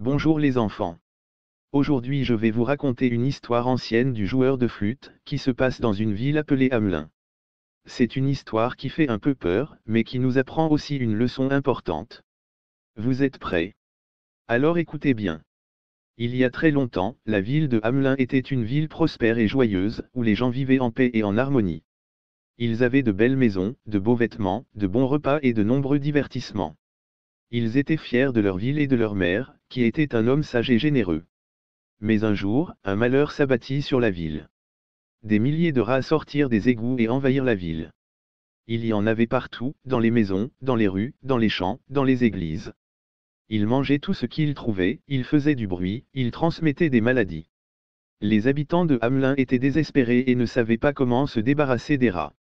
Bonjour les enfants. Aujourd'hui je vais vous raconter une histoire ancienne du joueur de flûte, qui se passe dans une ville appelée Hamelin. C'est une histoire qui fait un peu peur, mais qui nous apprend aussi une leçon importante. Vous êtes prêts? Alors écoutez bien. Il y a très longtemps, la ville de Hamelin était une ville prospère et joyeuse, où les gens vivaient en paix et en harmonie. Ils avaient de belles maisons, de beaux vêtements, de bons repas et de nombreux divertissements. Ils étaient fiers de leur ville et de leur maire, qui était un homme sage et généreux. Mais un jour, un malheur s'abattit sur la ville. Des milliers de rats sortirent des égouts et envahirent la ville. Il y en avait partout, dans les maisons, dans les rues, dans les champs, dans les églises. Ils mangeaient tout ce qu'ils trouvaient, ils faisaient du bruit, ils transmettaient des maladies. Les habitants de Hamelin étaient désespérés et ne savaient pas comment se débarrasser des rats.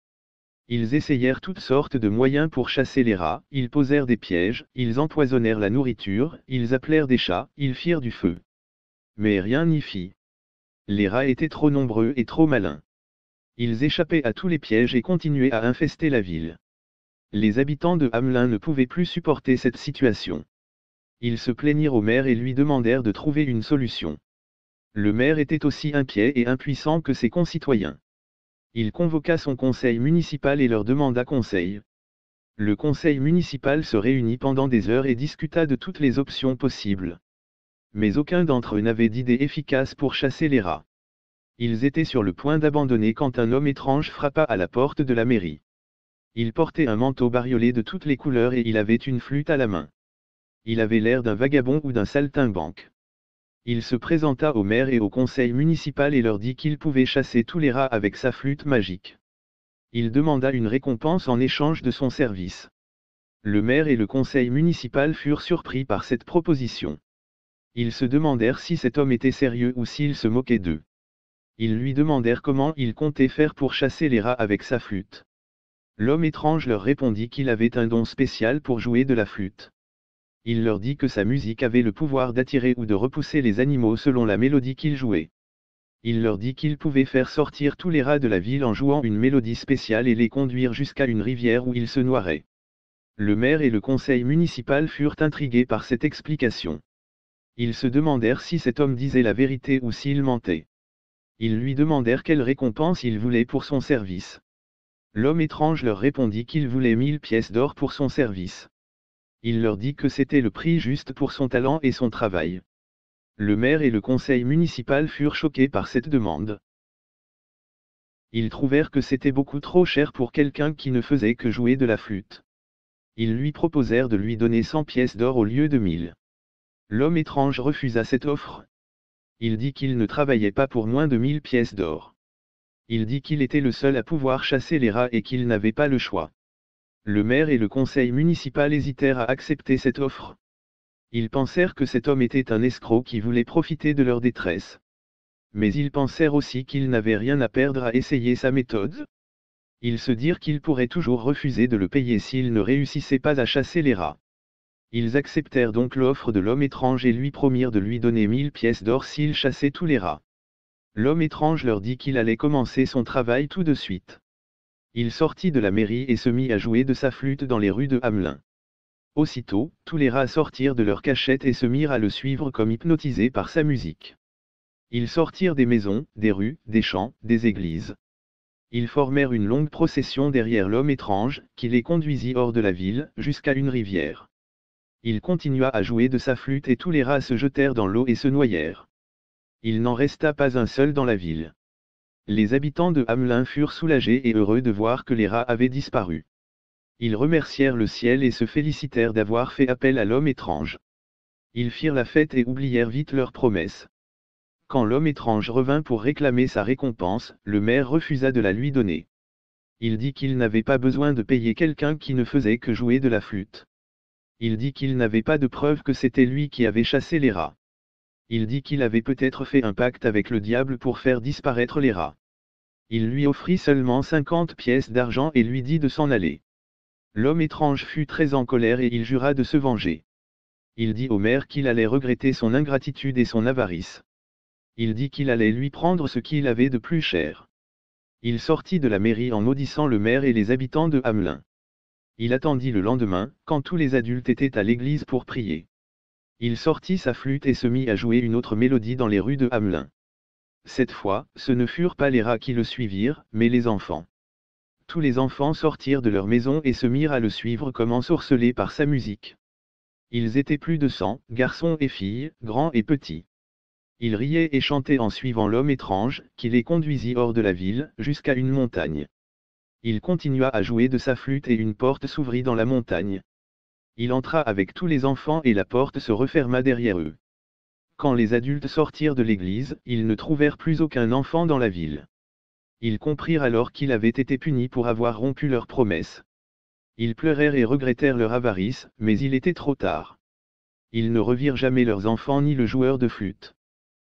Ils essayèrent toutes sortes de moyens pour chasser les rats, ils posèrent des pièges, ils empoisonnèrent la nourriture, ils appelèrent des chats, ils firent du feu. Mais rien n'y fit. Les rats étaient trop nombreux et trop malins. Ils échappaient à tous les pièges et continuaient à infester la ville. Les habitants de Hamelin ne pouvaient plus supporter cette situation. Ils se plaignirent au maire et lui demandèrent de trouver une solution. Le maire était aussi inquiet et impuissant que ses concitoyens. Il convoqua son conseil municipal et leur demanda conseil. Le conseil municipal se réunit pendant des heures et discuta de toutes les options possibles. Mais aucun d'entre eux n'avait d'idée efficace pour chasser les rats. Ils étaient sur le point d'abandonner quand un homme étrange frappa à la porte de la mairie. Il portait un manteau bariolé de toutes les couleurs et il avait une flûte à la main. Il avait l'air d'un vagabond ou d'un saltimbanque. Il se présenta au maire et au conseil municipal et leur dit qu'il pouvait chasser tous les rats avec sa flûte magique. Il demanda une récompense en échange de son service. Le maire et le conseil municipal furent surpris par cette proposition. Ils se demandèrent si cet homme était sérieux ou s'il se moquait d'eux. Ils lui demandèrent comment il comptait faire pour chasser les rats avec sa flûte. L'homme étrange leur répondit qu'il avait un don spécial pour jouer de la flûte. Il leur dit que sa musique avait le pouvoir d'attirer ou de repousser les animaux selon la mélodie qu'il jouait. Il leur dit qu'il pouvait faire sortir tous les rats de la ville en jouant une mélodie spéciale et les conduire jusqu'à une rivière où ils se noieraient. Le maire et le conseil municipal furent intrigués par cette explication. Ils se demandèrent si cet homme disait la vérité ou s'il mentait. Ils lui demandèrent quelle récompense il voulait pour son service. L'homme étrange leur répondit qu'il voulait 1000 pièces d'or pour son service. Il leur dit que c'était le prix juste pour son talent et son travail. Le maire et le conseil municipal furent choqués par cette demande. Ils trouvèrent que c'était beaucoup trop cher pour quelqu'un qui ne faisait que jouer de la flûte. Ils lui proposèrent de lui donner 100 pièces d'or au lieu de 1000. L'homme étrange refusa cette offre. Il dit qu'il ne travaillait pas pour moins de 1000 pièces d'or. Il dit qu'il était le seul à pouvoir chasser les rats et qu'il n'avait pas le choix. Le maire et le conseil municipal hésitèrent à accepter cette offre. Ils pensèrent que cet homme était un escroc qui voulait profiter de leur détresse. Mais ils pensèrent aussi qu'il n'avait rien à perdre à essayer sa méthode. Ils se dirent qu'ils pourraient toujours refuser de le payer s'il ne réussissait pas à chasser les rats. Ils acceptèrent donc l'offre de l'homme étrange et lui promirent de lui donner 1000 pièces d'or s'il chassait tous les rats. L'homme étrange leur dit qu'il allait commencer son travail tout de suite. Il sortit de la mairie et se mit à jouer de sa flûte dans les rues de Hamelin. Aussitôt, tous les rats sortirent de leur cachette et se mirent à le suivre comme hypnotisés par sa musique. Ils sortirent des maisons, des rues, des champs, des églises. Ils formèrent une longue procession derrière l'homme étrange, qui les conduisit hors de la ville, jusqu'à une rivière. Il continua à jouer de sa flûte et tous les rats se jetèrent dans l'eau et se noyèrent. Il n'en resta pas un seul dans la ville. Les habitants de Hamelin furent soulagés et heureux de voir que les rats avaient disparu. Ils remercièrent le ciel et se félicitèrent d'avoir fait appel à l'homme étrange. Ils firent la fête et oublièrent vite leurs promesses. Quand l'homme étrange revint pour réclamer sa récompense, le maire refusa de la lui donner. Il dit qu'il n'avait pas besoin de payer quelqu'un qui ne faisait que jouer de la flûte. Il dit qu'il n'avait pas de preuve que c'était lui qui avait chassé les rats. Il dit qu'il avait peut-être fait un pacte avec le diable pour faire disparaître les rats. Il lui offrit seulement 50 pièces d'argent et lui dit de s'en aller. L'homme étrange fut très en colère et il jura de se venger. Il dit au maire qu'il allait regretter son ingratitude et son avarice. Il dit qu'il allait lui prendre ce qu'il avait de plus cher. Il sortit de la mairie en maudissant le maire et les habitants de Hamelin. Il attendit le lendemain, quand tous les adultes étaient à l'église pour prier. Il sortit sa flûte et se mit à jouer une autre mélodie dans les rues de Hamelin. Cette fois, ce ne furent pas les rats qui le suivirent, mais les enfants. Tous les enfants sortirent de leur maison et se mirent à le suivre comme ensorcelés par sa musique. Ils étaient plus de 100, garçons et filles, grands et petits. Ils riaient et chantaient en suivant l'homme étrange, qui les conduisit hors de la ville, jusqu'à une montagne. Il continua à jouer de sa flûte et une porte s'ouvrit dans la montagne. Il entra avec tous les enfants et la porte se referma derrière eux. Quand les adultes sortirent de l'église, ils ne trouvèrent plus aucun enfant dans la ville. Ils comprirent alors qu'ils avaient été punis pour avoir rompu leur promesse. Ils pleurèrent et regrettèrent leur avarice, mais il était trop tard. Ils ne revirent jamais leurs enfants ni le joueur de flûte.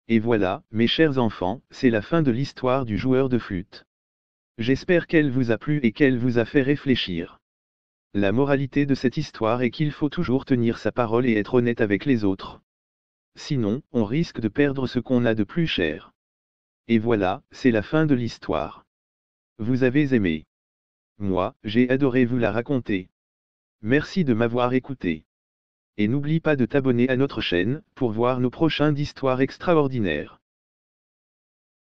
Et voilà, mes chers enfants, c'est la fin de l'histoire du joueur de flûte. J'espère qu'elle vous a plu et qu'elle vous a fait réfléchir. La moralité de cette histoire est qu'il faut toujours tenir sa parole et être honnête avec les autres. Sinon, on risque de perdre ce qu'on a de plus cher. Et voilà, c'est la fin de l'histoire. Vous avez aimé. Moi, j'ai adoré vous la raconter. Merci de m'avoir écouté. Et n'oublie pas de t'abonner à notre chaîne, pour voir nos prochaines histoires extraordinaires.